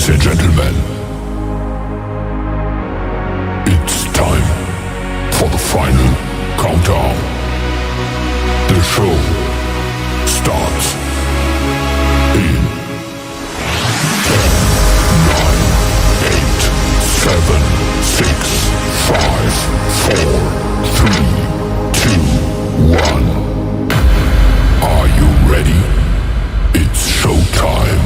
Ladies and gentlemen, it's time for the final countdown. The show starts in 10, 9, 8, 7, 6, 5, 4, 3, 2, 1. Are you ready? It's showtime.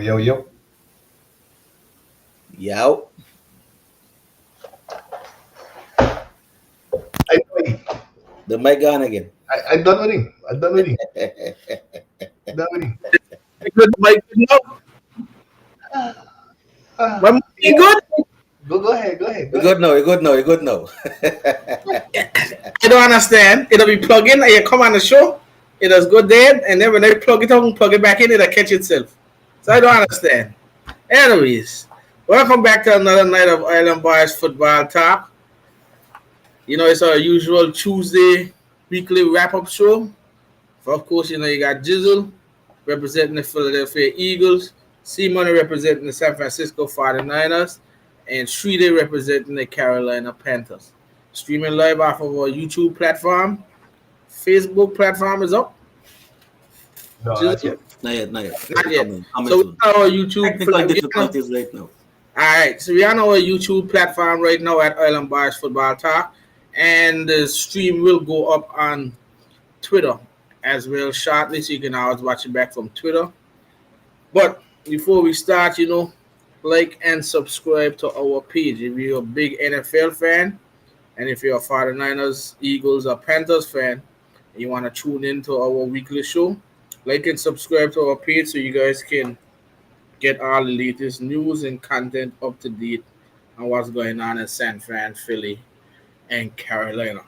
Yo. Yo. I know. The mic gone again. I done with him. I done with him. Done with him. Good, Mike. No, but Yeah. good. Go ahead. Go ahead. You're good now. You're good now. I don't understand. It'll be plug in and you come on the show. It does go there, and then when I plug it out and plug it back in, it'll catch itself. So I don't understand. Anyways, welcome back to another night of Island Boys Football Talk. You know, it's our usual Tuesday weekly wrap-up show. Of course, you know, you got Jizzle representing the Philadelphia Eagles, C-Money representing the San Francisco 49ers, and Shrede representing the Carolina Panthers. Streaming live off of our YouTube platform. Facebook platform is up. No, Jizzle? not yet. Not yet. Not yet. Coming So soon. we on our YouTube Technical difficulties right now. Alright, so we're on our YouTube platform right now at Island Boys Football Talk. And the stream will go up on Twitter as well shortly, so you can always watch it back from Twitter. But before we start, you know, like and subscribe to our page. If you're a big NFL fan, and if you're a 49ers, Eagles, or Panthers fan, and you want to tune in to our weekly show, like and subscribe to our page so you guys can get all the latest news and content up to date on what's going on in San Fran, Philly, and Carolina.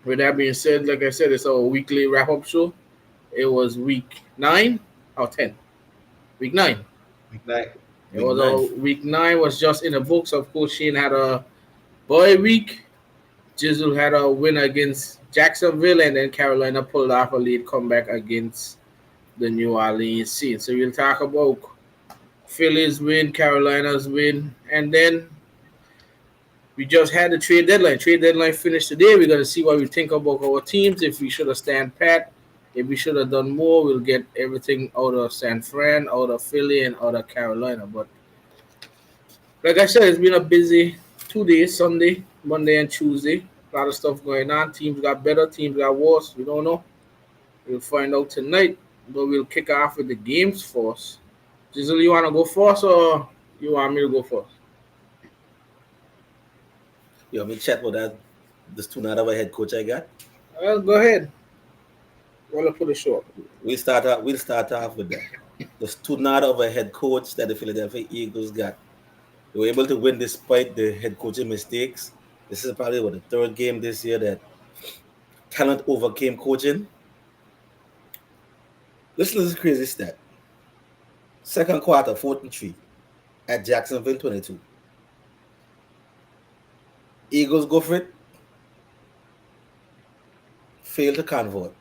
With that being said, like I said, it's our weekly wrap-up show. It was week 9 or 10? Week 9. Week 9. It was our week 9 was just in the books. Of course, Shane had a bye week. Jizzle had a win against Jacksonville, and then Carolina pulled off a lead comeback against the New Orleans Saints. So we'll talk about Philly's win, Carolina's win, and then we just had the trade deadline. Trade deadline finished today. We're going to see what we think about our teams, if we should have stand pat, if we should have done more. We'll get everything out of San Fran, out of Philly, and out of Carolina. But like I said, it's been a busy 2 days, Sunday, Monday, and Tuesday. A lot of stuff going on. Teams got better, teams got worse. We don't know. We'll find out tonight. But we'll kick off with the games first. Jizzle, you want to go first, or you want me to go first? You want me to chat about that? This tune out of a head coach I got? Well, go ahead. We'll put it short. We'll start off with that. The tune out of a head coach that the Philadelphia Eagles got. They were able to win despite the head coaching mistakes. This is probably the third game this year that talent overcame coaching. Listen to this crazy stat. Second quarter, 4-3 at Jacksonville 22. Eagles go for it. Fail to convert.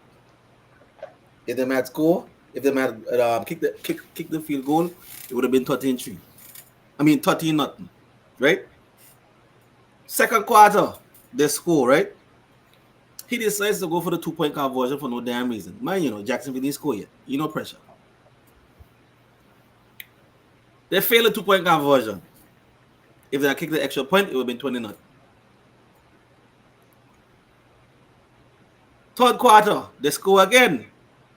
If they had score, if they had kick the field goal, it would have been 13-3. 13-0, right? Second quarter, they score, right? He decides to go for the 2-point conversion for no damn reason. Man, Jacksonville didn't score yet. Pressure. They fail a 2-point conversion. If they had kicked the extra point, it would have been 20-0. Third quarter, they score again.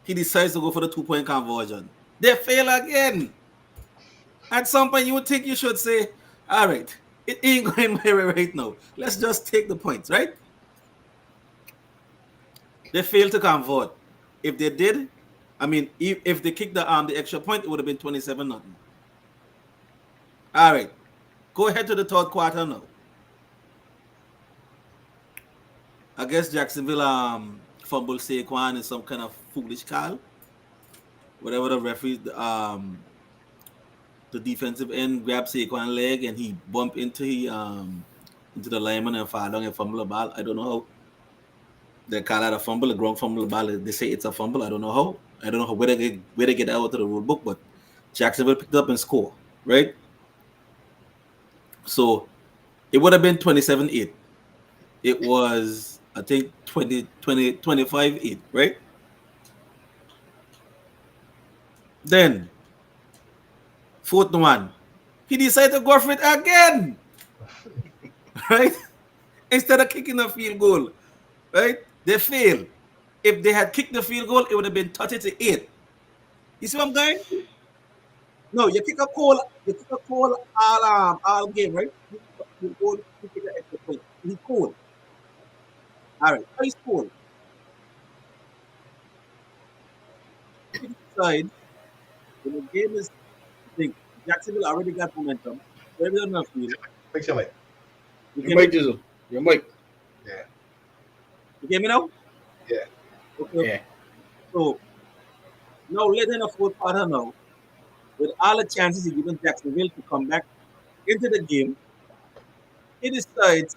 He decides to go for the 2-point conversion. They fail again. At some point, you would think you should say, all right, it ain't going my way right now. Let's just take the points, right? They failed to convert. If they did, I mean, if they kicked the extra point, it would have been 27-0. All right, go ahead to the third quarter now. I guess Jacksonville fumbled Saquon in some kind of foolish call. Whatever the referee, the defensive end grabbed Saquon's leg and he bumped into the lineman and fall down and fumble the ball. I don't know how. They call it a fumble, a ground fumble the ball. They say it's a fumble. I don't know how. I don't know where they get out of the rule book, but Jacksonville picked up and score, right? So it would have been 27-8. It was, I think, 25-8, right? Then, 4th and 1. He decided to go for it again, right? Instead of kicking a field goal, right? They failed. If they had kicked the field goal, it would have been 30-8. You see what I'm going? No, you kick a goal all game, right? You kick an extra point. He's cool. All right, he's cool. Side, when the game is, I think Jacksonville already got momentum. They're on field. Fix your mic. Your mic, Jizzle. Your mic. Yeah. You get me now? Yeah. Okay. Yeah. So now later in the fourth quarter now, with all the chances he given Jacksonville to come back into the game, he decides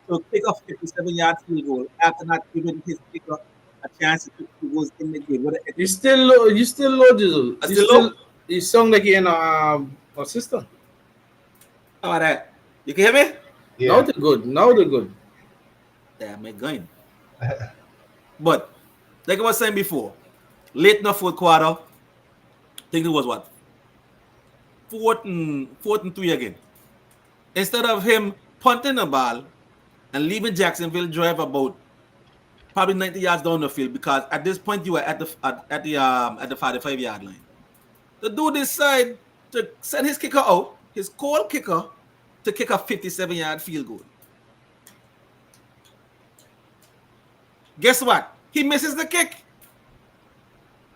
to kick off 57-yard field goal after not giving his kicker a chance to kick field goals in the game. You still low, Jizzle. I still low? You sound like you're in a system. How about that? You can hear me? Yeah. Now they're good. Yeah, I'm going. But like I was saying before, late in the fourth quarter, I think it was what? 4th and 3 again. Instead of him punting the ball and leaving Jacksonville drive about probably 90 yards down the field, because at this point you were at the 45-yard line. The dude decided to send his kicker out, his cold kicker, to kick a 57-yard field goal. Guess what? He misses the kick.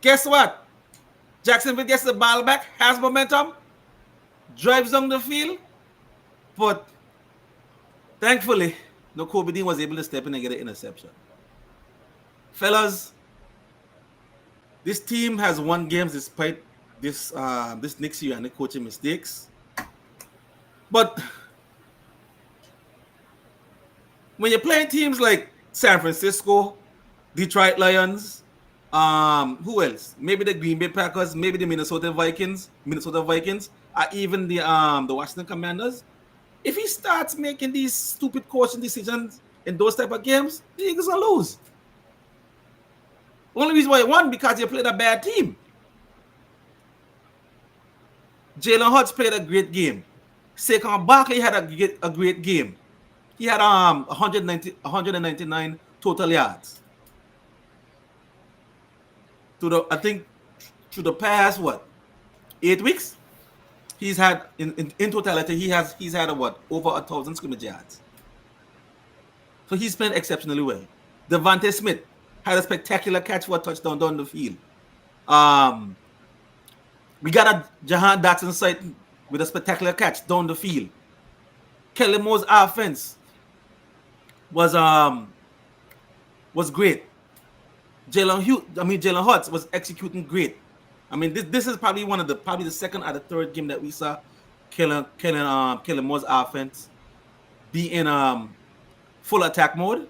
Guess what? Jacksonville gets the ball back, has momentum, drives down the field, but thankfully, Kobe Dean was able to step in and get an interception. Fellas, this team has won games despite this Knicks year and the coaching mistakes. But when you're playing teams like San Francisco, Detroit Lions, who else? Maybe the Green Bay Packers, maybe the Minnesota Vikings, or even the Washington Commanders. If he starts making these stupid coaching decisions in those type of games, the Eagles will lose. Only reason why you won, because you played a bad team. Jalen Hurts played a great game. Saquon Barkley had a great game. He had 199 total yards. I think through the past 8 weeks, he's had in totality he's had over 1,000 scrimmage yards. So he's playing exceptionally well. Devontae Smith had a spectacular catch for a touchdown down the field. We got a Jahan Dotson site with a spectacular catch down the field. Kelly Moore's offense was great. Jalen Hurts was executing great. I mean, this is probably the second or the third game that we saw Kelly Moore's offense be in full attack mode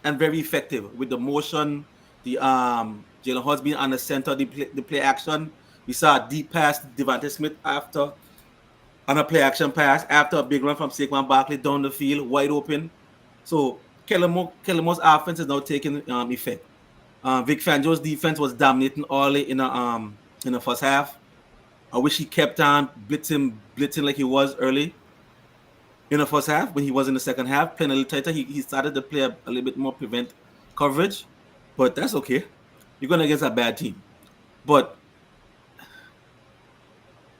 and very effective with the motion, the Jalen Hurts being on the center, the play action. We saw a deep pass to Devontae Smith on a play action pass after a big run from Saquon Barkley down the field, wide open. So Kelly Moore's offense is now taking effect. Vic Fangio's defense was dominating early in the first half. I wish he kept on blitzing like he was early in the first half. When he was in the second half, playing a little tighter, he started to play a little bit more prevent coverage. But that's okay. You're going against a bad team. But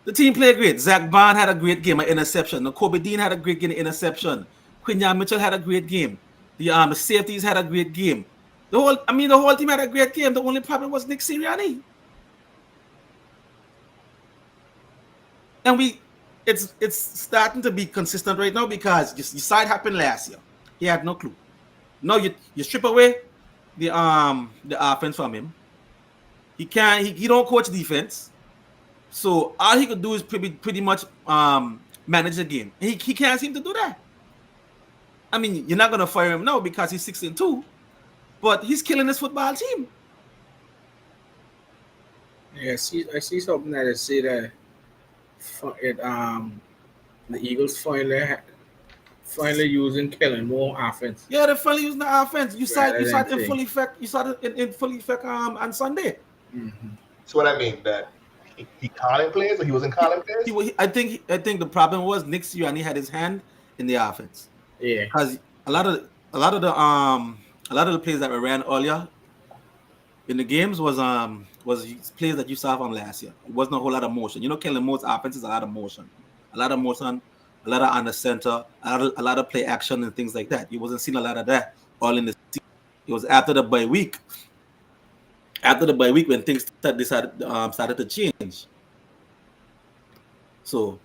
the team played great. Zach Bond had a great game, an interception. Kobe Dean had a great game, an interception. Quinyon Mitchell had a great game. The safeties had a great game. The whole team had a great game. The only problem was Nick Sirianni. And it's starting to be consistent right now because you saw it happen last year. He had no clue. Now you strip away the offense from him. He don't coach defense. So all he could do is pretty much manage the game. He can't seem to do that. I mean, you're not gonna fire him now because he's 6-2, but he's killing his football team. Yeah, I see something that I say that the Eagles finally using Kellen Moore offense. Yeah, they're finally using the offense. You saw it in thing. full effect. You saw it in full effect on Sunday. Mm-hmm. So what I mean that he calling plays or he wasn't calling plays. I think the problem was Nick Sirianni had his hand in the offense. Yeah, Because a lot of the plays that were ran earlier in the games was plays that you saw from last year. It wasn't a whole lot of motion. You know, Kellen Moore's offense is a lot of motion, a lot of under center, a lot of play action and things like that. You wasn't seeing a lot of that all in the season. It was after the bye week. After the bye week when things started to change. So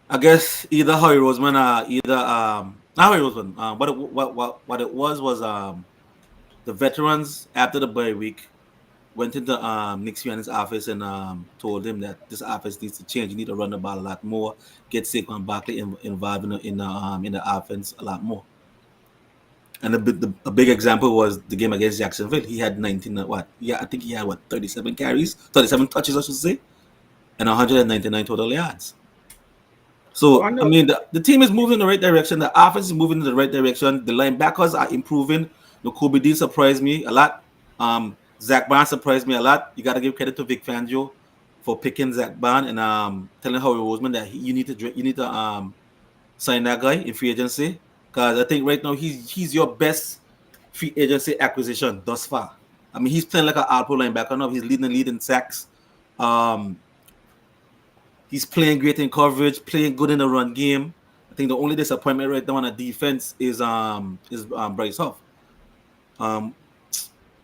I guess either Howie Roseman or not Howie Roseman. What it was the veterans after the bye week went into Nick Sirianni's office and told him that this office needs to change. You need to run the ball a lot more, get Saquon Barkley involved in the offense a lot more. And a big example was the game against Jacksonville. He had 19 I think he had 37 carries, 37 touches I should say, and 199 total yards. So I mean the team is moving in the right direction. The offense is moving in the right direction. The linebackers are improving. Kobe Dean surprised me a lot. Zach Barnes surprised me a lot. You got to give credit to Vic Fangio for picking Zach Barnes and telling Howie Roseman that you need to sign that guy in free agency because I think right now he's your best free agency acquisition thus far. I mean he's playing like an all-pro linebacker now. He's leading the lead in sacks. He's playing great in coverage, playing good in the run game. I think the only disappointment right now on the defense is Bryce Huff.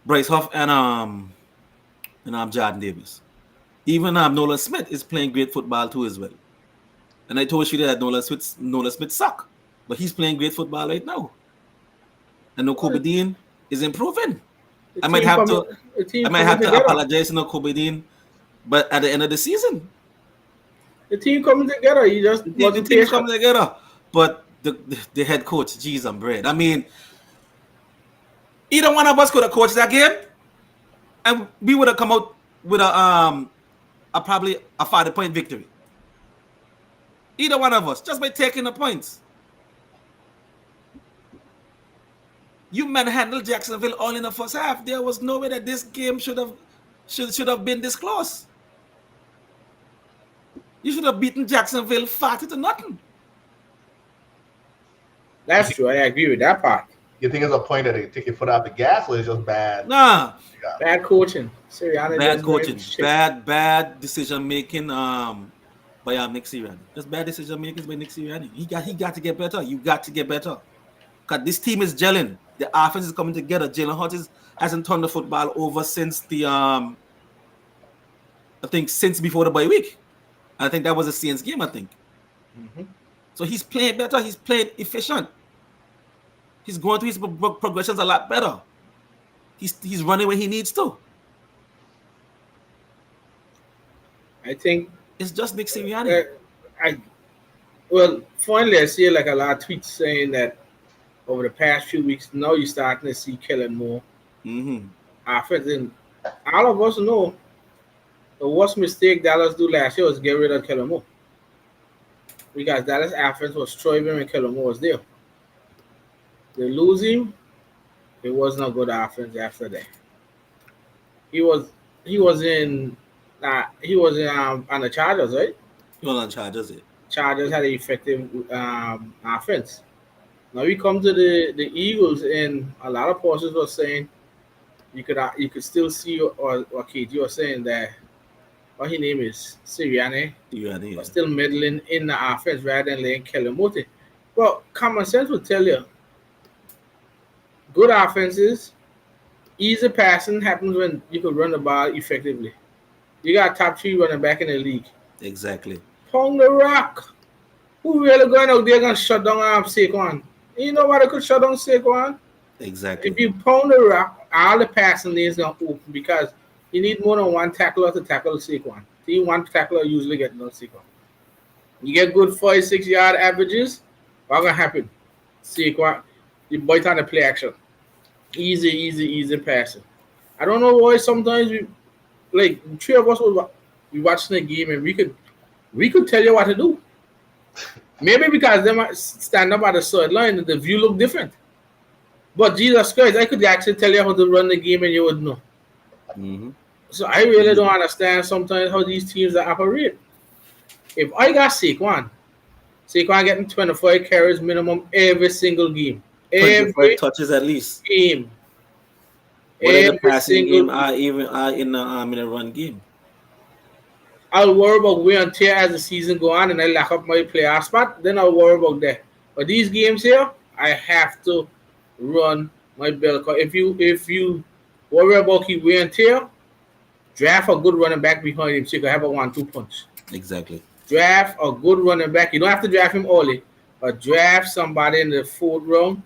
Bryce Huff and Jordan Davis. Even Nolan Smith is playing great football too as well. And I told you that Nolan Smith suck, but he's playing great football right now. And Kobe Dean is improving. I might have to apologize to Kobe Dean, but at the end of the season, the team coming together. The team coming together, but the head coach, geez, I'm bread. I mean. Either one of us could have coached that game, and we would have come out with probably a 40-point victory. Either one of us, just by taking the points. You manhandled Jacksonville all in the first half. There was no way that this game should have been this close. You should have beaten Jacksonville 40-0. That's true. I agree with that part. You think it's a point that they take your foot off the gas, or it's just bad? Nah, bad coaching. Bad coaching. Bad decision making. By Nick Sirianni. Just bad decision making by Nick Sirianni. He got to get better. You got to get better. Cause this team is gelling. The offense is coming together. Jalen Hurts hasn't turned the football over since I think since before the bye week. I think that was a Saints game. I think. Mm-hmm. So he's playing better. He's playing efficient. He's going through his progressions a lot better. He's running where he needs to. I think it's just Nick Sirianni. finally I see like a lot of tweets saying that over the past few weeks, now you're starting to see Kellen Moore offense. And all of us know the worst mistake Dallas do last year was get rid of Kellen Moore. Because Dallas offense was thriving when Kellen Moore was there. They lose him. It wasn't a good offense after that. He was on the Chargers, right? He was on Chargers. Yeah. Chargers had an effective offense. Now we come to the Eagles, and a lot of posters were saying you could still see, or KG was saying that what his name is Sirianni, yeah. Still meddling in the offense rather than letting Kellen Moore. Well, common sense would tell you good offenses, easy passing happens when you can run the ball effectively. You got top 3 running back in the league. Exactly. Pound the rock. Who really going out there gonna shut down Saquon? You know what could shut down Saquon? Exactly. If you pound the rock, all the passing lanes gonna open because you need more than one tackler to tackle Saquon. See, one tackler usually get no Saquon. You get good 46-yard averages, what's gonna happen? Saquon, you bite on the play action. Easy passing. I don't know why sometimes we like 3 of us will be watching the game and we could tell you what to do. Maybe because they might stand up at the sideline and the view look different. But Jesus Christ, I could actually tell you how to run the game and you would know. Mm-hmm. So I really don't understand sometimes how these teams operate. If I got Saquon getting 25 carries minimum every single game. 25 touches at least. Game. Whether the passing game or even in a run game. I'll worry about wear and tear as the season go on and I lock up my playoff spot, then I'll worry about that. But these games here, I have to run my bell. If you worry about his wear and tear, draft a good running back behind him so you can have a 1-2 punch. Exactly. Draft a good running back. You don't have to draft him early, but draft somebody in the 4th round,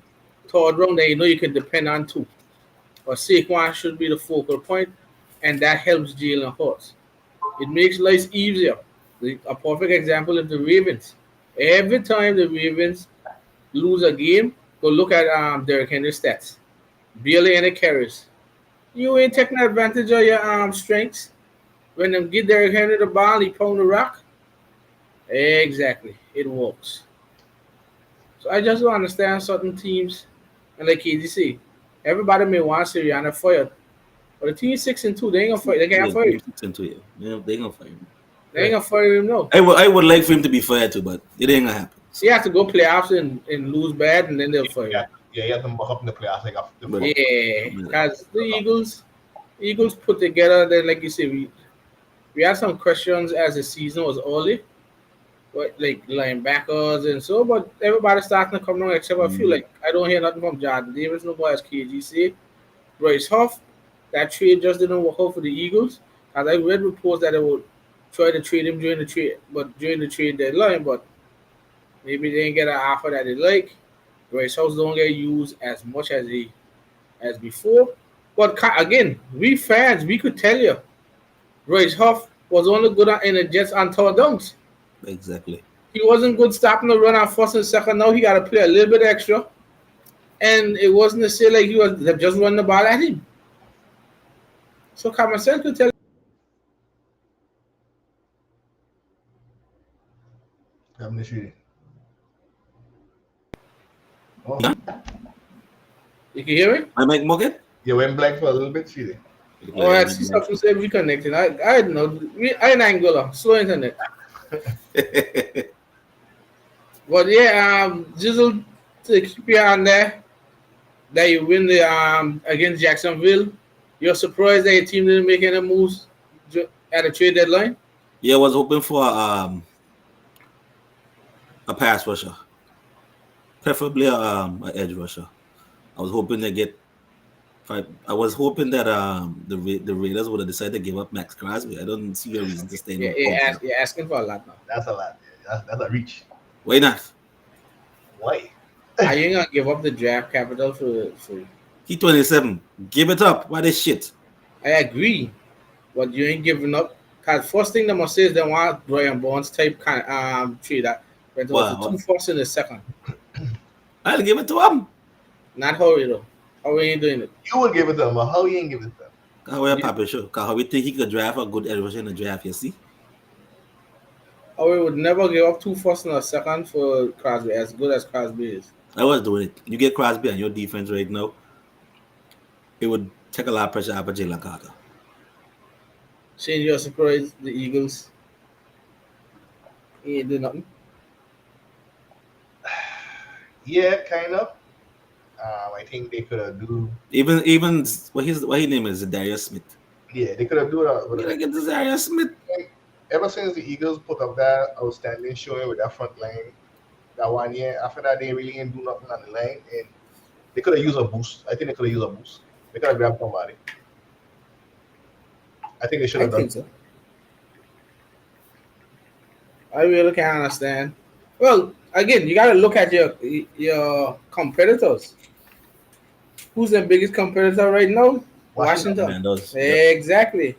3rd round that you know you can depend on too. But Saquon should be the focal point, and that helps Jalen Hurts. It makes life easier. A perfect example is the Ravens. Every time the Ravens lose a game, go look at Derrick Henry's stats. Barely any carries. You ain't taking advantage of your strengths. When them get Derrick Henry the ball, he pound the rock. Exactly. It works. So I just don't understand certain teams. And like KG say, everybody may want Sirianni fired. But the team 6-2, they ain't gonna fire. They can't fire him. 6-2, yeah. They ain't gonna fire him. They ain't gonna fire him, no. I would like for him to be fired too, but it ain't gonna happen. So you have to go playoffs and lose bad, and then they'll fire him. Yeah, you have to muck up in the playoffs like after the Yeah, because the Eagles put together. Then, like you say, we had some questions as the season was early, but like linebackers and so. But everybody's starting to come down except I feel like I don't hear nothing from Jordan Davis, no boy as KG say. Bryce Huff, that trade just didn't work out for the Eagles. As I read reports that they would try to trade him during the trade deadline, but maybe they didn't get an offer that they like. Bryce Huff don't get used as much as before. But again, we fans, we could tell you, Bryce Huff was only good in the Jets on third downs. Exactly. He wasn't good stopping the run on first and second. Now he got to play a little bit extra. And it wasn't to say like he was just running the ball at him. So common sense could tell you. Oh. You can hear me? I make Morgan? You went blank for a little bit, Chidi. Oh, I see something say reconnecting. I don't know. I in Angola. Slow internet. But yeah, Jizzle, to keep you on there, that you win the against Jacksonville. You're surprised that your team didn't make any moves at the trade deadline? Yeah, I was hoping for a pass rusher, preferably an edge rusher. I was hoping to get. I was hoping that the Raiders would have decided to give up Max Crosby. I don't see a reason to stay. You're asking for a lot now. That's a lot. That's a reach. Why not? Why? Are you gonna give up the draft capital for? He 27. Give it up. Why this shit? I agree, but you ain't giving up. Cause first thing they must say is they want Brian Bonds type trade that went over 2 firsts in the second. I'll give it to him. Not Hurry though. How are you doing it? You would give it to him, but how you ain't give it to him? How are Papa show? Cause how we think he could draft a good edge rusher in the draft, you see? Hurry would never give up 2 firsts in a second for Crosby, as good as Crosby is. I was doing it. You get Crosby on your defense right now, it would take a lot of pressure off of Jalen Carter. Shane, you're surprised the Eagles he ain't do nothing? Yeah, kind of. I think they could have do. Even what his name is, Darius Smith. Yeah, they could have do that. You get this Darius Smith. Ever since the Eagles put up that outstanding showing with that front line, that 1 year after that they really ain't do nothing on the line, and They could have used a boost. I think they could have used a boost. They could have grabbed somebody. I think they should I have done. think so. I really can't understand. Well, again, you got to look at your competitors. Who's the biggest competitor right now? Washington. Commanders. Exactly.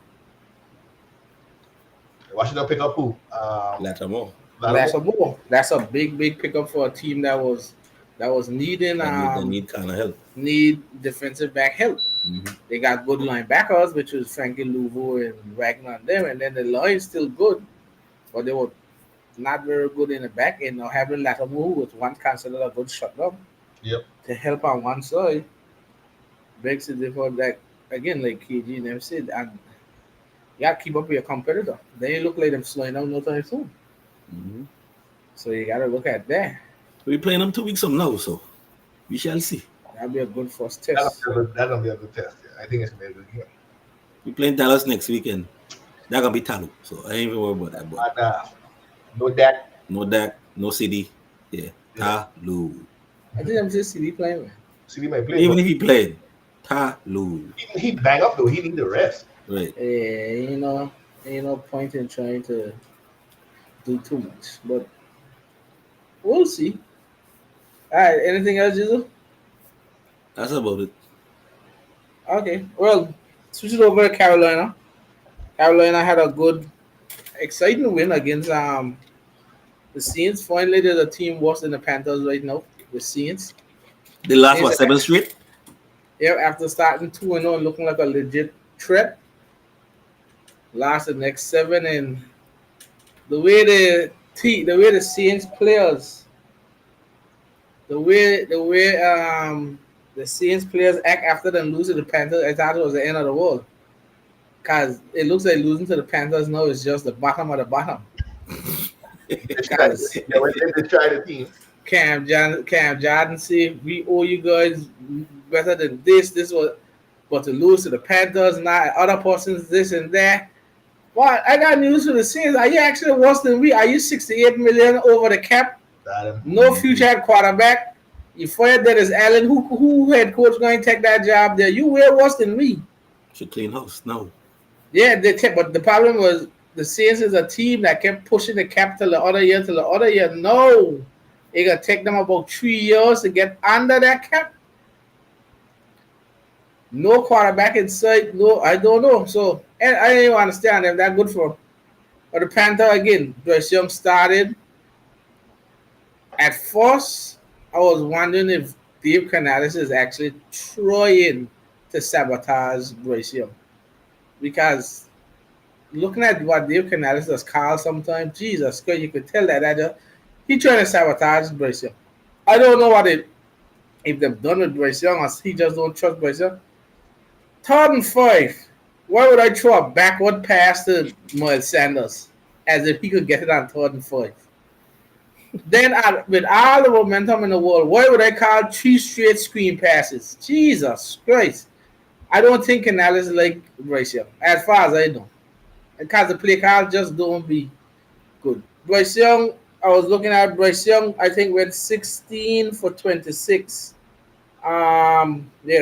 Washington pick up who? Lattimore. Lattimore. That's a big pickup for a team that was needing They need kind of help. need defensive back help. Mhm. They got good linebackers, which was Frankie Louvo and Wagner and them, and then the line's still good, but they were not very good in the back end. Now having Lattimore, who was once considered a good shutdown, Yep. to help on one side, makes it difficult. That again, like KG and them said, and you got to keep up with your competitor. They look like them slowing down no time soon. Mhm. So you got to look at that. We're playing them 2 weeks from now, so we shall see. That'll be a good first That's test. gonna be a good test. Yeah. I think it's gonna be a good game. We playing Dallas next weekend. They're gonna be Talu, so I ain't even worried about that. But And no Dak. no Dak, no CD. Yeah, Talu. I think I'm just CD playing. Man. CD might play. Even but if he played, Talu. he bang up though. He need the rest. Right. Ain't no point in trying to do too much, but we'll see. All right, anything else, Jizzle? That's about it. Okay, well, switch it over to Carolina. Carolina had a good, exciting win against the Saints. Finally, there's a team worse than the Panthers right now. The Saints. The last Saints 7 straight? Yeah, after starting 2-0 and looking like a legit threat, lost the next 7, and the way the Saints players, the way the Saints players act after them losing to the Panthers, I thought it was the end of the world. Cause it looks like losing to the Panthers now is just the bottom of the bottom. Because Yeah, when they try the team. Cam Jordan said we owe you guys better than this. This was, but to lose to the Panthers, not other persons, this and that. Well, I got news for the Saints. Are you actually worse than we? Are you 68 million over the cap? No future at quarterback. You fired Dennis Allen. Who head coach going to take that job there? You way worse than me. Should clean house now. Yeah, but the problem was the Saints is a team that kept pushing the cap till the other year. No, it gonna take them about 3 years to get under that cap. No quarterback in sight. No, I don't know. So and I didn't even understand them. That good for them. But the Panther again, Bryce Young started. At first, I was wondering if Dave Canales is actually trying to sabotage Bryce Young. Because looking at what Dave Canales does call sometimes, Jesus Christ, you could tell that he trying to sabotage Bryce Young. I don't know if they've done with Bryce Young or he just don't trust Bryce Young. 3rd and 5. Why would I throw a backward pass to Miles Sanders as if he could get it on 3rd and 5? Then, with all the momentum in the world, why would I call 3 straight screen passes? Jesus Christ. I don't think Canales like Bryce Young, as far as I know. Because the play call just don't be good. Bryce Young, I was looking at Bryce Young, I think went 16 for 26.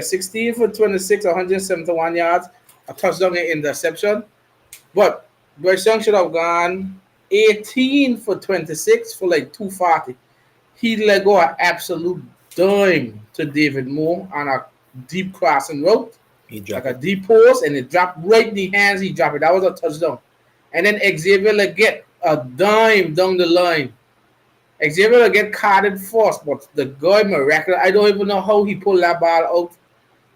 16 for 26, 171 yards, a touchdown and interception. But Bryce Young should have gone 18 for 26 for like 240. He let go an absolute dime to David Moore on a deep crossing route. He dropped Like a deep post, and it dropped right in the hands. He dropped it. That was a touchdown. And then Xavier Leggett, a dime down the line. Xavier Leggett carded first, but the guy miraculous. I don't even know how he pulled that ball out.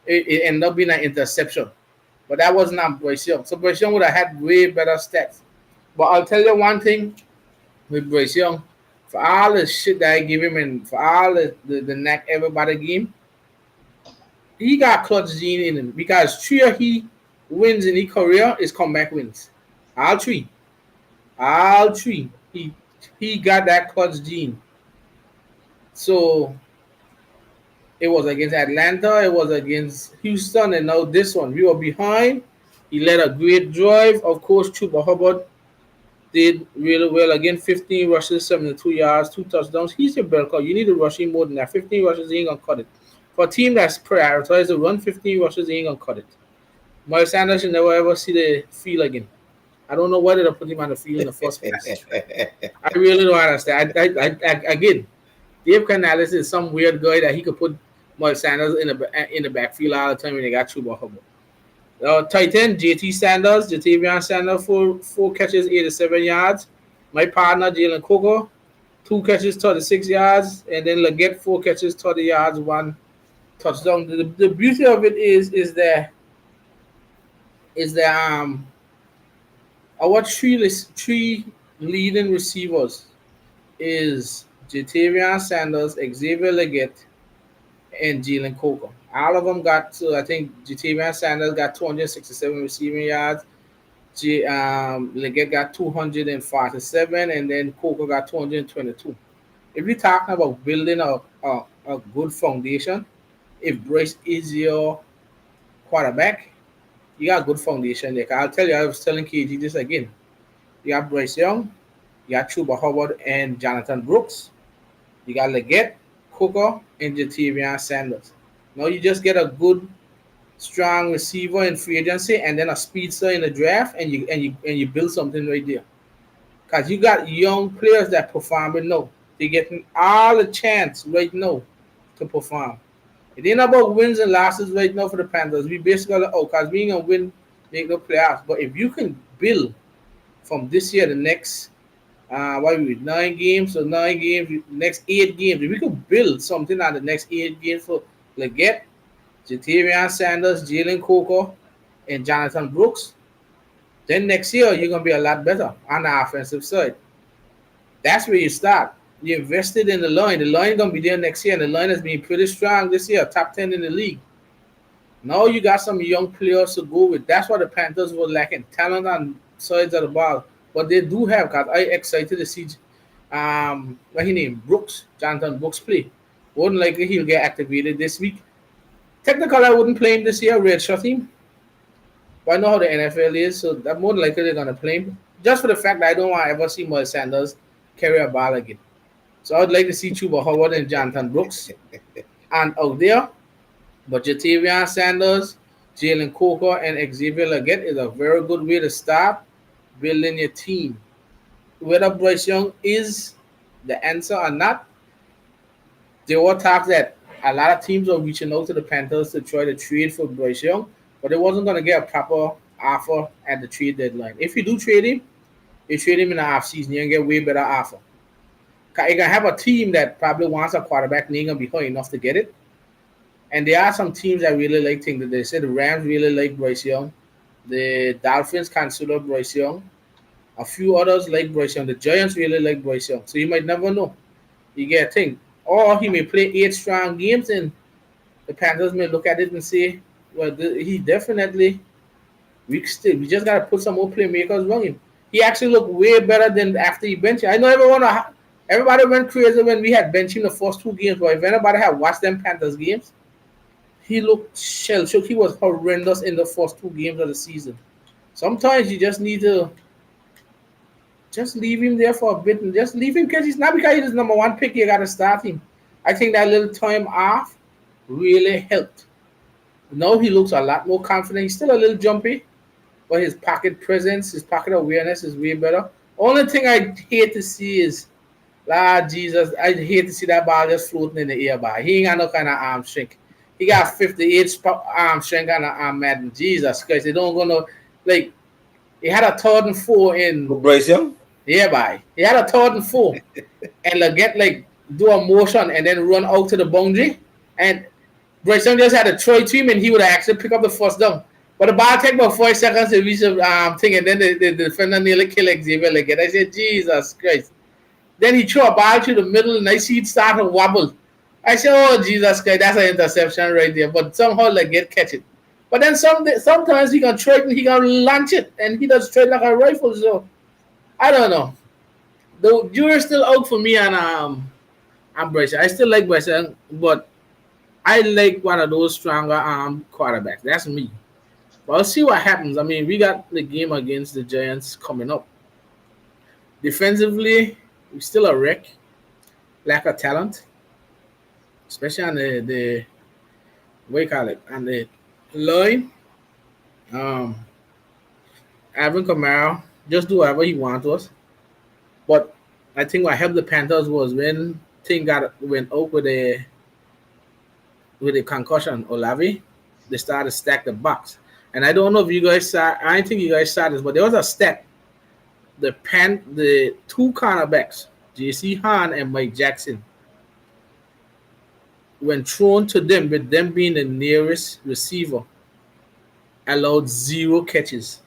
It ended up being an interception. But that was not Bryce Young. So Bryce Young would have had way better stats. But I'll tell you one thing with Bryce Young. For all the shit that I give him and for all the knack everybody gave him, he got clutch gene in him because 3 of he wins in his career is comeback wins. All 3. He got that clutch gene. So it was against Atlanta, it was against Houston, and now this one. We were behind. He led a great drive. Of course, Chuba Hubbard did really well. Again, 15 rushes, 72 yards, 2 touchdowns. He's your bell cow. You need to rush him more than that. 15 rushes, he ain't going to cut it. For a team that's prioritized to run 15 rushes, they ain't gonna cut it. Miles Sanders should never ever see the field again. I don't know why they put him on the field in the first place. I really don't understand. Again, Dave Canales is some weird guy that he could put Miles Sanders in the backfield all the time when they got Chuba Hubbard. Titan, JT Sanders, Jatavian Sanders, four catches, 87 yards. My partner, Jalen Coco, 2 catches, 36 yards. And then Leggett, 4 catches, 30 yards, 1 touchdown. The beauty of it is that our three leading receivers is Jatavian Sanders, Xavier Leggett, and Jalen Coco. All of them got to, I think Jatavian Sanders got 267 receiving yards. Leggett got 247, and then Coco got 222. If you're talking about building a good foundation, if Bryce is your quarterback, you got a good foundation there. I'll tell you, I was telling KG this again. You got Bryce Young, you got Chuba Hubbard and Jonathan Brooks. You got Leggett, Coco, and Jatavian Sanders. Now you just get a good, strong receiver in free agency, and then a speedster in the draft, and you build something right there. Cause you got young players that perform now. They're getting all the chance right now to perform. It ain't about wins and losses right now for the Panthers. We basically cause we ain't gonna win, make no playoffs. But if you can build from this year the next 9 games, so 9 games, next 8 games. If we could build something on the next 8 games for Leggett, Jatavian Sanders, Jalen Coco, and Jonathan Brooks, then next year you're gonna be a lot better on the offensive side. That's where you start. You invested in the line. The line is gonna be there next year, and the line has been pretty strong this year, top 10 in the league. Now you got some young players to go with. That's what the Panthers were lacking, talent on sides of the ball. But they do have, because I excited to see what he named Brooks, Jonathan Brooks play. Wouldn't likely he'll get activated this week. Technically, I wouldn't play him this year, red shot him. But I know how the NFL is, so that more than likely they're gonna play him. Just for the fact that I don't want to ever see Miles Sanders carry a ball again. So I'd like to see Chuba Hubbard and Jonathan Brooks and out there. But Jatavian Sanders, Jalen Coco, and Xavier Leggett is a very good way to start building your team. Whether Bryce Young is the answer or not, there were talks that a lot of teams are reaching out to the Panthers to try to trade for Bryce Young, but they wasn't going to get a proper offer at the trade deadline. If you do trade him, you trade him in the offseason, you can get way better offer. You can have a team that probably wants a quarterback and ain't going to be high enough to get it. And there are some teams that really like things. They say the Rams really like Bryce Young. The Dolphins consider Bryce Young. A few others like Bryce Young. The Giants really like Bryce Young. So you might never know. You get a thing. Or he may play 8 strong games and the Panthers may look at it and say, well, he definitely, we just got to put some more playmakers around him. He actually looked way better than after he benched him. I know everybody went crazy when we had benched him the first 2 games, but if anybody had watched them Panthers games, he looked shell-shocked. He was horrendous in the first 2 games of the season. Sometimes you just need to just leave him there for a bit and just leave him because he's not because he's number 1 pick, you got to start him. I think that little time off really helped. Now he looks a lot more confident. He's still a little jumpy, but his pocket presence, his pocket awareness is way better. Only thing I hate to see is, Jesus, I hate to see that ball just floating in the air by. He ain't got no kind of arm strength. He got 58 arm strength and arm Madden. Jesus Christ, they don't go no, like, he had a 3rd and 4 in. Bryce Young? Yeah, bye. He had a 3rd and 4. And Leggett, do a motion and then run out to the boundary. And Bryce Young just had to try to him and he would actually pick up the first down. But the ball take about 5 seconds to reach the thing, and then the defender nearly killed Xavier Leggett. I said, Jesus Christ. Then he threw a ball to the middle, and I see it start to wobble. I said, oh, Jesus Christ, that's an interception right there. But somehow Leggett catch it. But then sometimes he can try, he can launch it, and he does straight like a rifle. So I don't know. The jury's still out for me on Bryce. I still like Bryce, but I like one of those stronger quarterbacks. That's me. But I'll see what happens. I mean, we got the game against the Giants coming up. Defensively, we're still a wreck. Lack of talent. Especially on the what you call it, and the line, um, Alvin Kamara just do whatever he want to us. But I think what helped the Panthers was when went out with the concussion Olave, they started to stack the box. And I don't know if you guys saw. I don't think you guys saw this, but there was a stat. The two cornerbacks, J.C. Hahn and Mike Jackson, when thrown to them, with them being the nearest receiver, allowed 0 catches.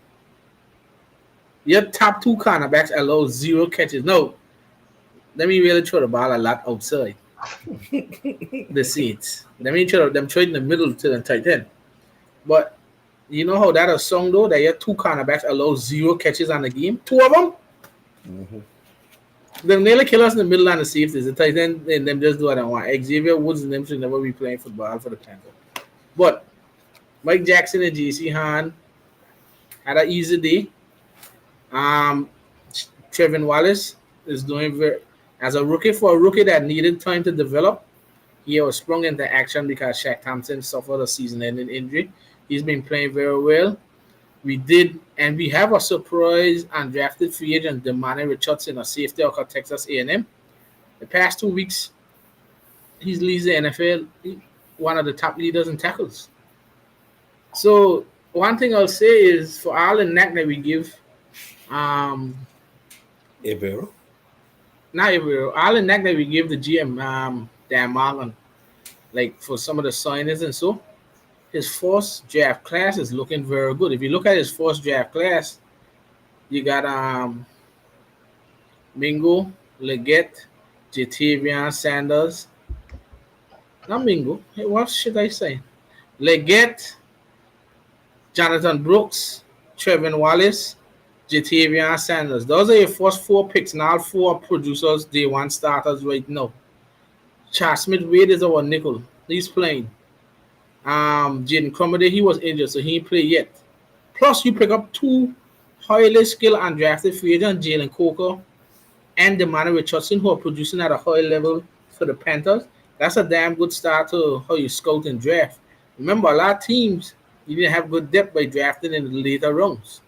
Your top two cornerbacks allowed 0 catches. No, let me really throw the ball a lot outside the seats. Let me throw them in the middle to the tight end. But you know how that is sung though? That your two cornerbacks allow 0 catches on the game. 2 of them. Mm-hmm. They nearly kill us in the middle and the safeties. The tight end and them just do what I want. Xavier Woods and them should never be playing football for the Panthers. But Mike Jackson and J.C. Hahn had an easy day. Trevin Wallace is doing very as a rookie for a rookie that needed time to develop. He was sprung into action because Shaq Thompson suffered a season-ending injury. He's been playing very well. We have a surprise undrafted free agent, Damani Richardson, a safety out of Texas A&M. The past 2 weeks, he leads the NFL, one of the top leaders in tackles. So one thing I'll say is for all the knack that we give, Ibero. not Ibero, all the knack that we give the GM, Dan Marlon, like for some of the signings and so, his first draft class is looking very good. If you look at his first draft class, you got Mingo, Leggett, Jatavian Sanders. Not Mingo. Hey, what should I say? Leggett, Jonathan Brooks, Trevin Wallace, Jatavian Sanders. Those are your first 4 picks. Now 4 producers, day 1 starters right now. Charles Smith Wade is our nickel. He's playing. Jaden Cromedy, he was injured, so he ain't played yet. Plus, you pick up 2 highly skilled undrafted free agents, Jalen Coker and Damani Richardson, who are producing at a high level for the Panthers. That's a damn good start to how you scout and draft. Remember, a lot of teams, you didn't have good depth by drafting in the later rounds.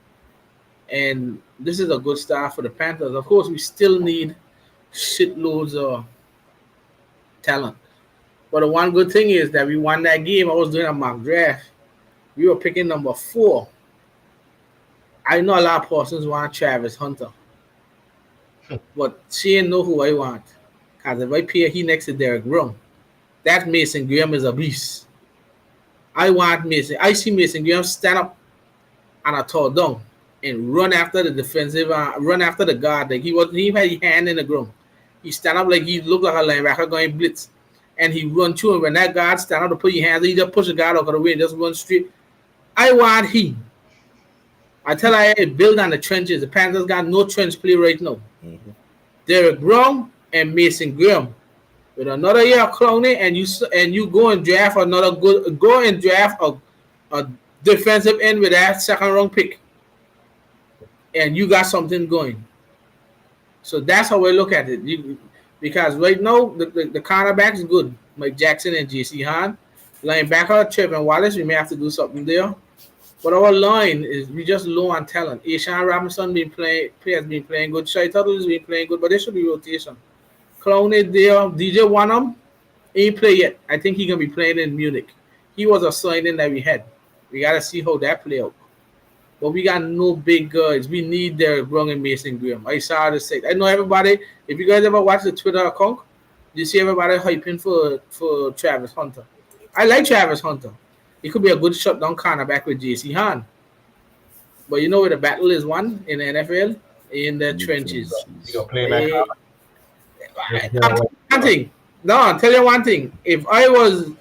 And this is a good start for the Panthers. Of course, we still need shitloads of talent. But the one good thing is that we won that game. I was doing a mock draft. We were picking number 4. I know a lot of persons want Travis Hunter. But she didn't know who I want. Because if I pair he next to Derek Brown, that Mason Graham is a beast. I want Mason. I see Mason Graham stand up on a third down and run after the defensive, run after the guard. Like he had his hand in the ground. He stand up like he looked like a linebacker going blitz. And he run through him. When that guard stand up to put your hands, he just push the guard out of the way and just run straight. I want him. I tell you, build on the trenches. The Panthers got no trench play right now. Mm-hmm. Derek Brown and Mason Graham. With another year of clowning, and you go and draft a defensive end with that 2nd round pick. And you got something going. So that's how we look at it. Because right now, the cornerback is good. Mike Jackson and J.C. Hahn. Linebacker, Trevin Wallace, we may have to do something there. But our line is we just low on talent. Ashawn Robinson has been playing good. Shai Tuttle has been playing good, but there should be rotation. Clown is there. DJ Wanham ain't play yet. I think he's going to be playing in Munich. He was a signing that we had. We got to see how that play out. But we got no big guys. We need Derek Brown and Mason Graham. I saw the site. I know everybody. If you guys ever watch the Twitter account, you see everybody hyping for Travis Hunter. I like Travis Hunter. He could be a good shutdown cornerback with J.C. Hahn. But you know where the battle is won in the NFL? In the trenches. You gonna play that? I'll tell you one thing. If I was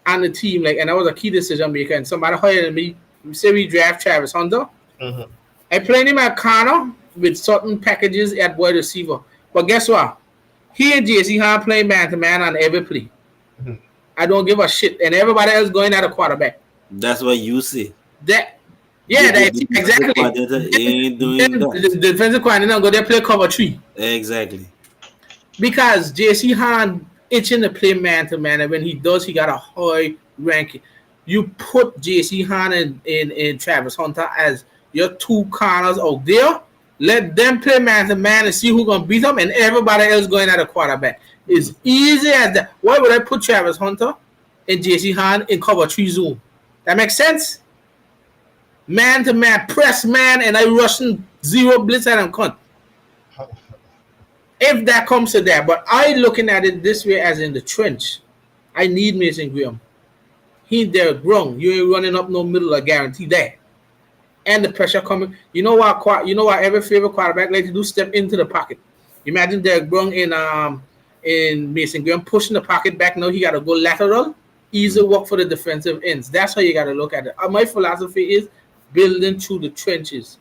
on the team, and I was a key decision maker, and somebody hired me, say we draft Travis Hunter, I play him at corner with certain packages at wide receiver. But guess what? He and J.C. Hahn play man-to-man on every play. Mm-hmm. I don't give a shit. And everybody else going at a quarterback. That's what you see. Exactly. The defensive coordinator go there play cover 3. Exactly. Because J.C. Hahn itching to play man-to-man, and when he does, he got a high ranking. You put JC Han and Travis Hunter as your two corners out there. Let them play man to man and see who's gonna beat them, and everybody else going at a quarterback. It's easy as that. Why would I put Travis Hunter and JC Han in cover 3 zone? That makes sense. Man to man, press man, and I rushing 0 blitz at him. Cunt. If that comes to that, but I looking at it this way as in the trench. I need Mason Graham. He there grown. You ain't running up no middle. I guarantee that. And the pressure coming. You know what? Every favorite quarterback like to do? Step into the pocket. Imagine Derek Brown in Mason Graham pushing the pocket back. Now he got to go lateral. Easy work for the defensive ends. That's how you got to look at it. My philosophy is building through the trenches.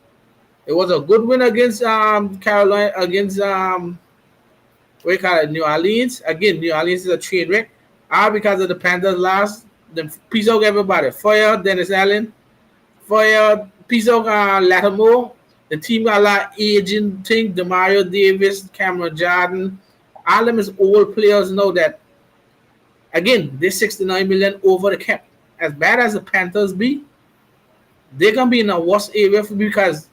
It was a good win against Carolina, against New Orleans. Again, New Orleans is a train wreck. All because of the Panthers lost. Then peace out everybody. Fire Dennis Allen. Fire peace out Lattimore. The team got a lot of aging thing. Demario Davis, Cameron Jordan. All of them is old players know that. Again, they're $69 million over the cap. As bad as the Panthers be, they're gonna be in a worse area because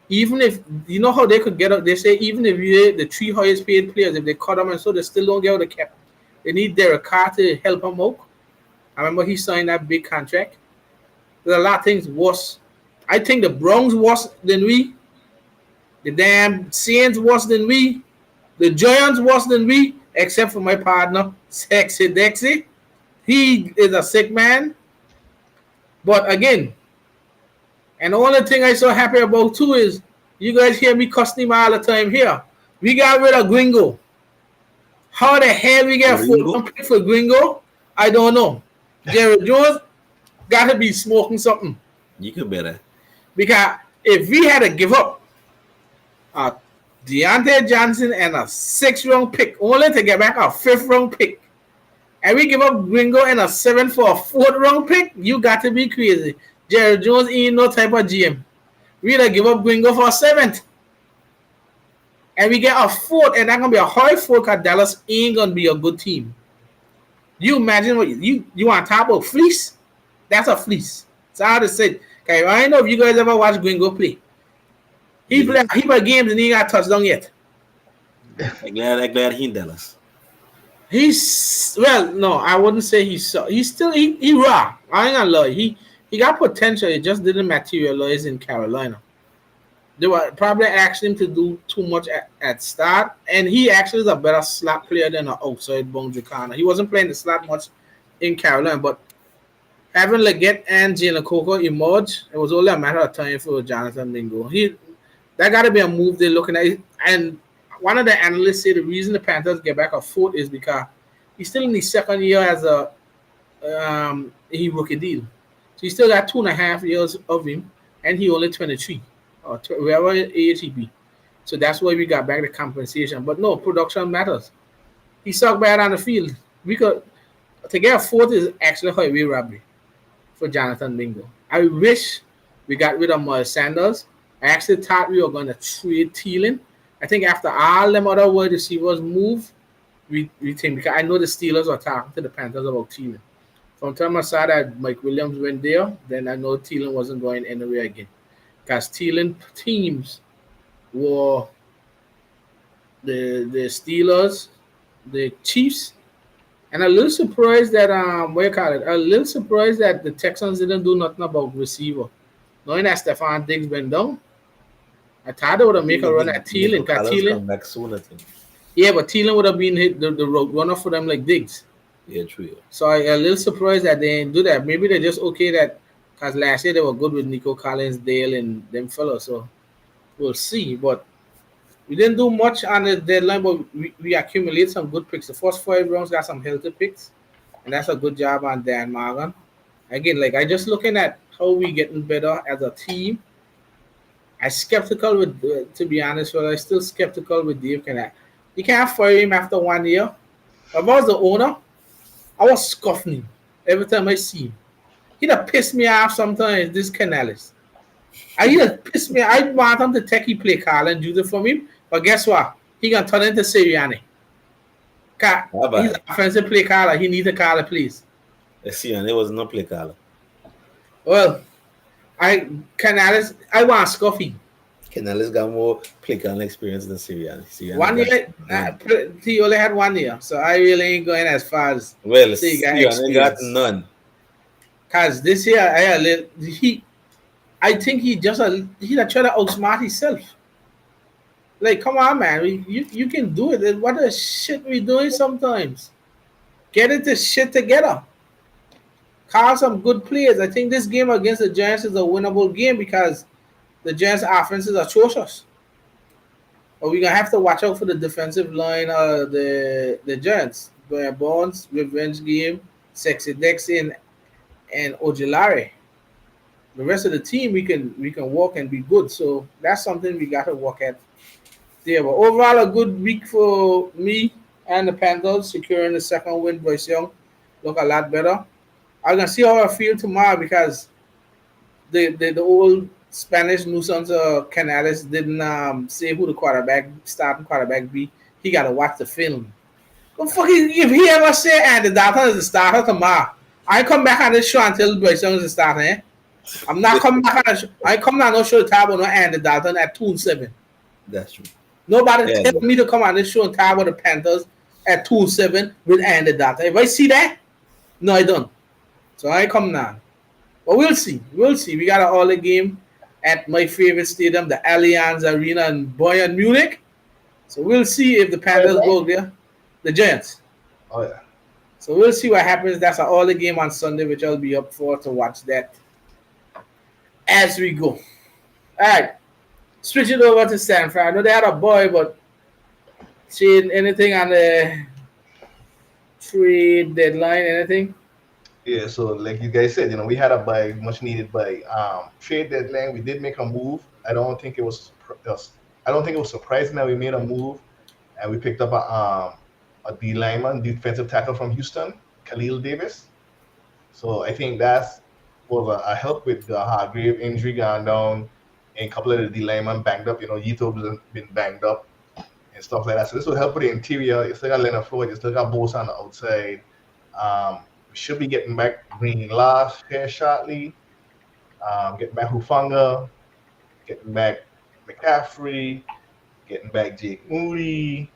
even if you know how they could get up, they say even if you're the 3 highest paid players, if they cut them and so they still don't get out the cap. They need Derek Carr to help them out. I remember he signed that big contract. There's a lot of things worse. I think the Browns worse than we. The damn Saints worse than we. The Giants worse than we, except for my partner, Sexy Dexy. He is a sick man. But again, and the only thing I'm so happy about too is you guys hear me cussing him all the time here. We got rid of Gringo. How the hell we get for Gringo? I don't know. Jared Jones got to be smoking something. You could better. Because if we had to give up Deontay Johnson and a 6th-round pick only to get back a 5th-round pick, and we give up Gringo and a 7th for a 4th-round pick, you got to be crazy. Jared Jones ain't no type of GM. We'd have give up Gringo for a 7th. And we get a 4th, and that's going to be a high 4th because Dallas ain't going to be a good team. You imagine what you want to talk about fleece? That's a fleece. That's how to say it. Okay, I don't know if you guys ever watch Gringo play. He play games and he ain't got a touchdown yet. I'm glad he in Dallas. I wouldn't say he's still raw. I ain't gonna lie. He got potential. It just didn't materialize in Carolina. They were probably asking him to do too much at start, and he actually is a better slot player than an outside boundary corner. He wasn't playing the slot much in Carolina, but having Leggett and Jalen Coker emerge, it was only a matter of time for Jonathan Mingo. That got to be a move they're looking at. And one of the analysts said the reason the Panthers get back a 4th is because he's still in his 2nd year as a rookie deal. So he still got 2.5 years of him, and he only 23 or wherever age he be. So that's why we got back the compensation. But no, production matters. He sucked bad on the field. To get a 4th is actually highway robbery for Jonathan Mingo. I wish we got rid of Miles Sanders. I actually thought we were going to trade Thielen. I think after all them other wide receivers move, we think, because I know the Steelers were talking to the Panthers about Thielen. From the time I saw that Mike Williams went there, then I know Thielen wasn't going anywhere again. Because Thielen teams were the Steelers, the Chiefs, and a little surprised that the Texans didn't do nothing about receiver. Knowing that Stephon Diggs went down, I thought they would have made a run at Thielen. Come back soon, I think. Yeah, but Thielen would have been hit the road runner for them like Diggs. Yeah, true. So I'm a little surprised that they didn't do that. Maybe they're just okay that because last year they were good with Nico Collins, Dale, and them fellas. So we'll see. But we didn't do much on the deadline, but we accumulated some good picks. The first 5 rounds got some healthy picks, and that's a good job on Dan Morgan. Again, I just looking at how we getting better as a team. I'm skeptical with, to be honest, but I'm still skeptical with Dave Canal. You can't fire him after 1 year. If I was the owner, I was scoffing him every time I see him. He'd have pissed me off sometimes, this Canales. He'd have pissed me off. I want him to take his play call and do it for me, but guess what? He going to turn into Sirianni. He's an offensive play caller. He needs to call it, please. Sirianni was no play caller. Well, Canales, I want Scuffy. Canales got more play calling experience than Sirianni. Sirianni 1 got year, none. he only had 1 year, so I really ain't going as far as Well, say he got Sirianni got experience. none. Cause this year, I think he trying to outsmart himself. Like, come on, man, you can do it. What the shit we doing sometimes? Get it this shit together. Call some good players. I think this game against the Giants is a winnable game because the Giants' offense is atrocious. But we're gonna have to watch out for the defensive line of the Giants. Bonds, revenge game, Sexy Dexy and Ojulari. The rest of the team we can walk and be good. So that's something we gotta work at there. But overall a good week for me and the Panthers, securing the second win. Bryce Young look a lot better. I'm gonna see how I feel tomorrow because the old Spanish nuisance Canales didn't say who the starting quarterback be. He gotta watch the film. But fucking if he ever say Andy Dalton is the starter tomorrow, I come back on this show until Bryce Young is the starter, eh? I'm not coming back on the show. I ain't coming on no show to talk about no Andy Dalton at 2-7. That's true. Nobody Yeah, tell me to come on this show and talk about the Panthers at 2-7 with Andy Dalton. If I see that, no, I don't. So I ain't coming on. But we'll see. We'll see. We got an all game at my favorite stadium, the Allianz Arena in Bayern Munich. So we'll see if the Panthers go there. The Giants. Oh yeah. So we'll see what happens. That's an all game on Sunday, which I'll be up for to watch that as we go. All right. Switch it over to San Fran. I know they had a boy, but seeing anything on the trade deadline, anything? Yeah, so like you guys said, we had a buy, much needed buy. Trade deadline, we did make a move. I don't think it was surprising that we made a move, and we picked up a D lineman, defensive tackle from Houston, Khalil Davis. So I think that was a help with the Hargrave injury gone down, and a couple of the D linemen banged up. Yito's been banged up and stuff like that. So this will help with the interior. You still got Leonard Floyd, you still got Bosa on the outside. Should be getting back Green Lash here shortly. Getting back Hufanga, getting back McCaffrey, getting back Jake Moody,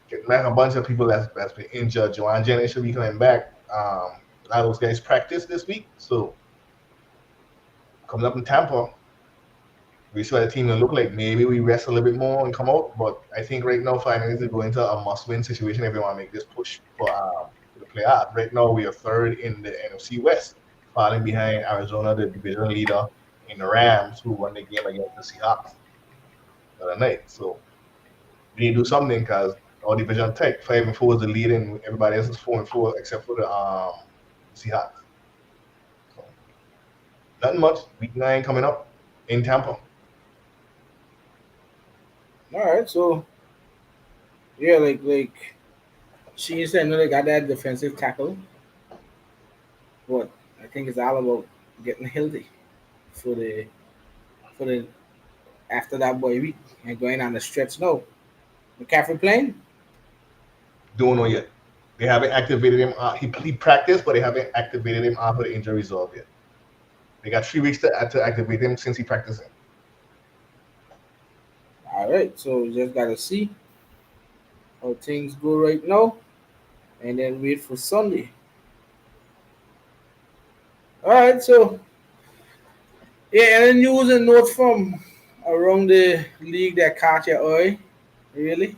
getting back a bunch of people that's been injured. Joanne Jennings should be coming back. A lot of those guys practice this week, so coming up in Tampa, we see what the team will look like. Maybe we rest a little bit more and come out, but I think right now finally to go into a must-win situation if we want to make this push for the playoff. Right now, we are third in the NFC West, falling behind Arizona, the division leader, in the Rams, who won the game against the Seahawks the other night. So we need to do something because our division tight. 5-4 is the lead, and everybody else is 4-4 except for the Seahawks. So nothing much. Week 9 coming up in Tampa. All right, so yeah, like she said, they got that defensive tackle, but I think it's all about getting healthy for the after that boy week and going on the stretch. No, McCaffrey playing. Don't know yet. They haven't activated him. He practiced, but they haven't activated him after the injury resolved yet. They got 3 weeks to activate him since he practiced him. All right, so we just gotta see how things go right now, and then wait for Sunday. All right, so yeah, any news and notes from around the league that caught your eye? Really?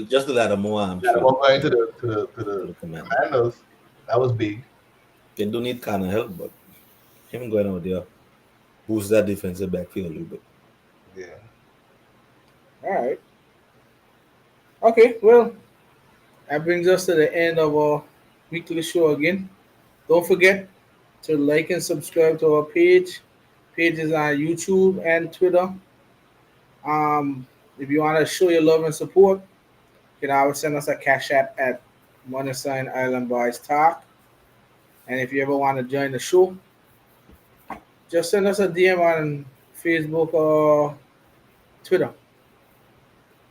Just the ladder more, I'm Yeah, sure. going to the The Commanders. Commanders. That was big. They do need kind of help, but him going out there boost that defensive backfield a little bit. Yeah. All right. Okay, well, that brings us to the end of our weekly show again. Don't forget to like and subscribe to our page. Pages on YouTube and Twitter. If you want to show your love and support, you can always send us a cash app at _ Island Boys Talk. And if you ever want to join the show, just send us a DM on Facebook or Twitter.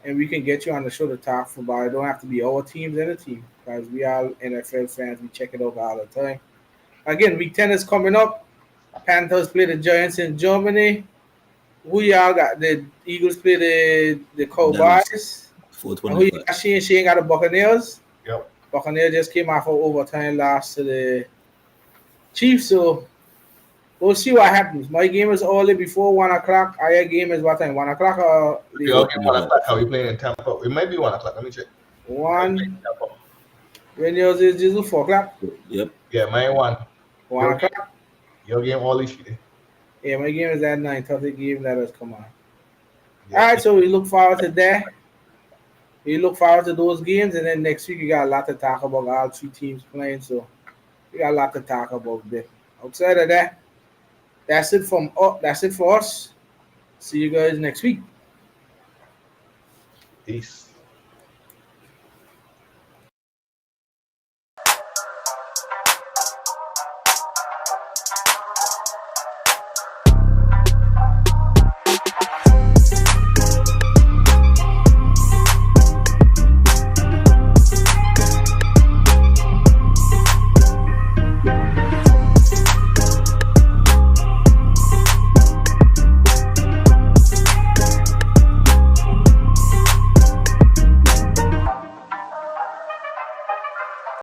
and we can get you on the show to talk about it. Don't have to be our teams and the team because we are NFL fans. We check it over all the time. Again, week 10 is coming up. Panthers play the Giants in Germany. Who y'all got? The Eagles play the Cowboys. And who you got? Shane got the Buccaneers. Yep. Buccaneers just came off of overtime loss to the Chiefs, so we'll see what happens. My game is early before 1 o'clock. Our game is what time? 1 o'clock or Your game 1 o'clock. How we playing in Tampa? It might be 1 o'clock. Let me check. 1. When yours is just 4 o'clock? Yep. Yeah, mine 1. 1 o'clock? Your game early, shit. Yeah, my game is at 9:30. Game that has come on. Yeah. All right, so we look forward to that. We look forward to those games, and then next week we got a lot to talk about. All 3 teams playing, so we got a lot to talk about there. Outside of that, that's it for us. See you guys next week. Peace.